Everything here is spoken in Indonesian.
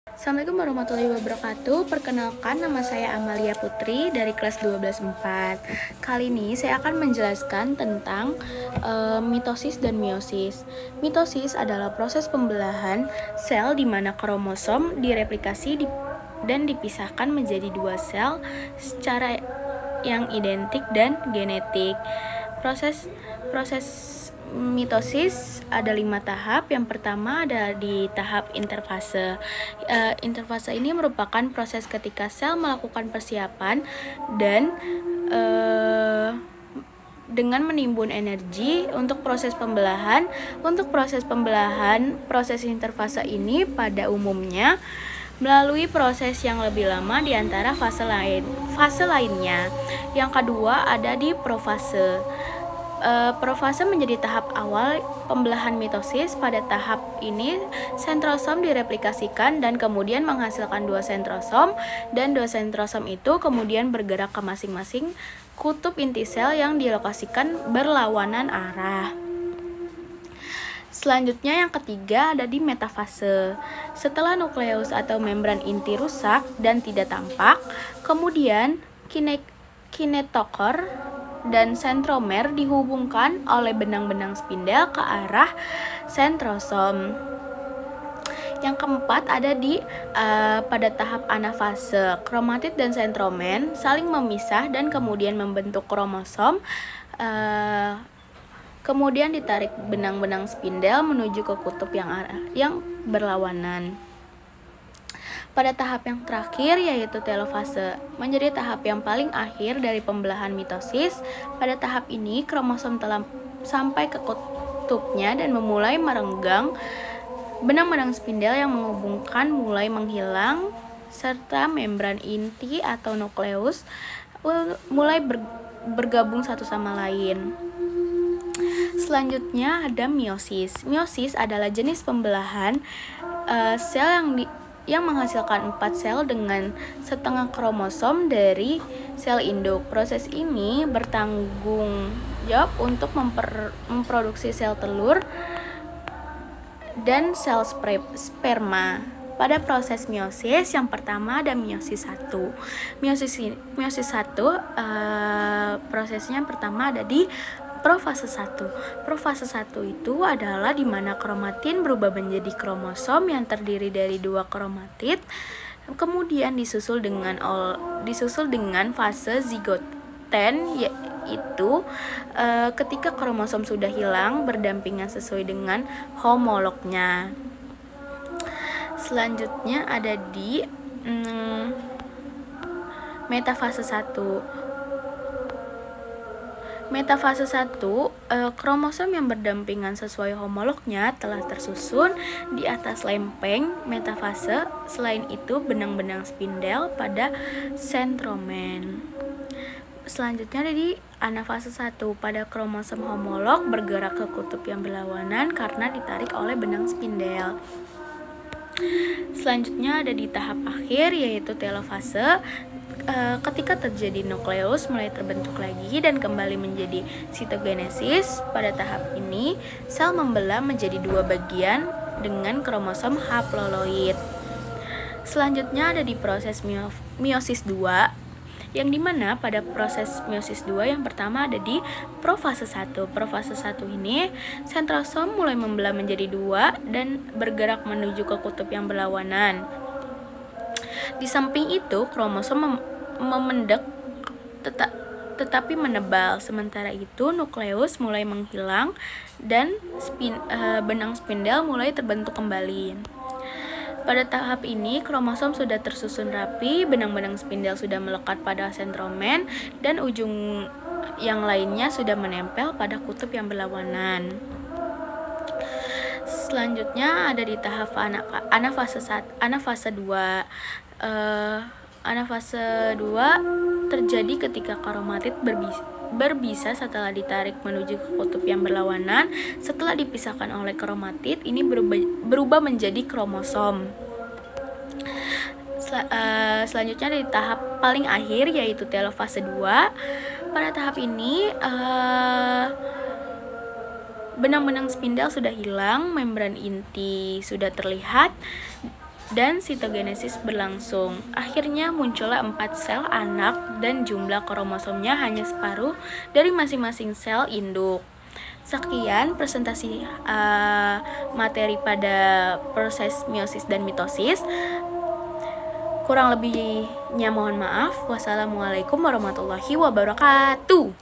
Assalamualaikum warahmatullahi wabarakatuh. Perkenalkan, nama saya Amalia Putri dari kelas 12/4. Kali ini saya akan menjelaskan tentang mitosis dan meiosis. Mitosis adalah proses pembelahan sel di mana kromosom direplikasi dan dipisahkan menjadi dua sel secara yang identik dan genetik. Proses mitosis ada 5 tahap. Yang pertama ada di tahap interfase. Interfase ini merupakan proses ketika sel melakukan persiapan dan dengan menimbun energi untuk proses pembelahan. Untuk proses pembelahan, proses interfase ini pada umumnya melalui proses yang lebih lama di antara fase lainnya. Yang kedua ada di profase. Profase menjadi tahap awal pembelahan mitosis. Pada tahap ini sentrosom direplikasikan dan kemudian menghasilkan dua sentrosom, dan dua sentrosom itu kemudian bergerak ke masing-masing kutub inti sel yang dilokasikan berlawanan arah. Selanjutnya yang ketiga ada di metafase. Setelah nukleus atau membran inti rusak dan tidak tampak, kemudian kinetokor dan sentromer dihubungkan oleh benang-benang spindel ke arah sentrosom. Yang keempat ada di pada tahap anafase. Kromatid dan sentromer saling memisah dan kemudian membentuk kromosom. Kemudian ditarik benang-benang spindel menuju ke kutub yang berlawanan. Pada tahap yang terakhir yaitu telofase, menjadi tahap yang paling akhir dari pembelahan mitosis. Pada tahap ini kromosom telah sampai ke kutubnya dan memulai merenggang. Benang-benang spindel yang menghubungkan mulai menghilang serta membran inti atau nukleus mulai bergabung satu sama lain. Selanjutnya ada meiosis. Meiosis adalah jenis pembelahan sel yang menghasilkan 4 sel dengan setengah kromosom dari sel induk. Proses ini bertanggung jawab untuk memproduksi sel telur dan sel sperma. Pada proses meiosis yang pertama ada meiosis 1. Meiosis 1 prosesnya yang pertama ada di profase 1. Profase 1 itu adalah di mana kromatin berubah menjadi kromosom yang terdiri dari dua kromatid, kemudian disusul dengan fase zigoten, yaitu ketika kromosom sudah hilang berdampingan sesuai dengan homolognya. Selanjutnya ada di metafase 1. Metafase 1, kromosom yang berdampingan sesuai homolognya telah tersusun di atas lempeng metafase. Selain itu, benang-benang spindel pada sentromen. Selanjutnya ada di anafase 1. Pada kromosom homolog bergerak ke kutub yang berlawanan karena ditarik oleh benang spindel. Selanjutnya ada di tahap akhir yaitu telofase. Ketika terjadi nukleus mulai terbentuk lagi dan kembali menjadi sitogenesis. Pada tahap ini sel membelah menjadi dua bagian dengan kromosom haploloid. Selanjutnya ada di proses meiosis 2, yang dimana pada proses meiosis 2 yang pertama ada di profase 1. Profase 1 ini sentrosom mulai membelah menjadi dua dan bergerak menuju ke kutub yang berlawanan. Di samping itu kromosom memendek tetapi menebal. Sementara itu nukleus mulai menghilang dan benang spindel mulai terbentuk kembali. Pada tahap ini kromosom sudah tersusun rapi, benang-benang spindel sudah melekat pada sentromen dan ujung yang lainnya sudah menempel pada kutub yang berlawanan. Selanjutnya ada di tahap anafase 2. Anafase 2 terjadi ketika kromatid berbisa setelah ditarik menuju ke kutub yang berlawanan. Setelah dipisahkan oleh kromatid, ini berubah menjadi kromosom. Selanjutnya di tahap paling akhir yaitu telofase 2. Pada tahap ini benang-benang spindel sudah hilang, membran inti sudah terlihat, dan sitogenesis berlangsung. Akhirnya muncullah 4 sel anak dan jumlah kromosomnya hanya separuh dari masing-masing sel induk. Sekian presentasi materi pada proses meiosis dan mitosis. Kurang lebihnya mohon maaf. Wassalamualaikum warahmatullahi wabarakatuh.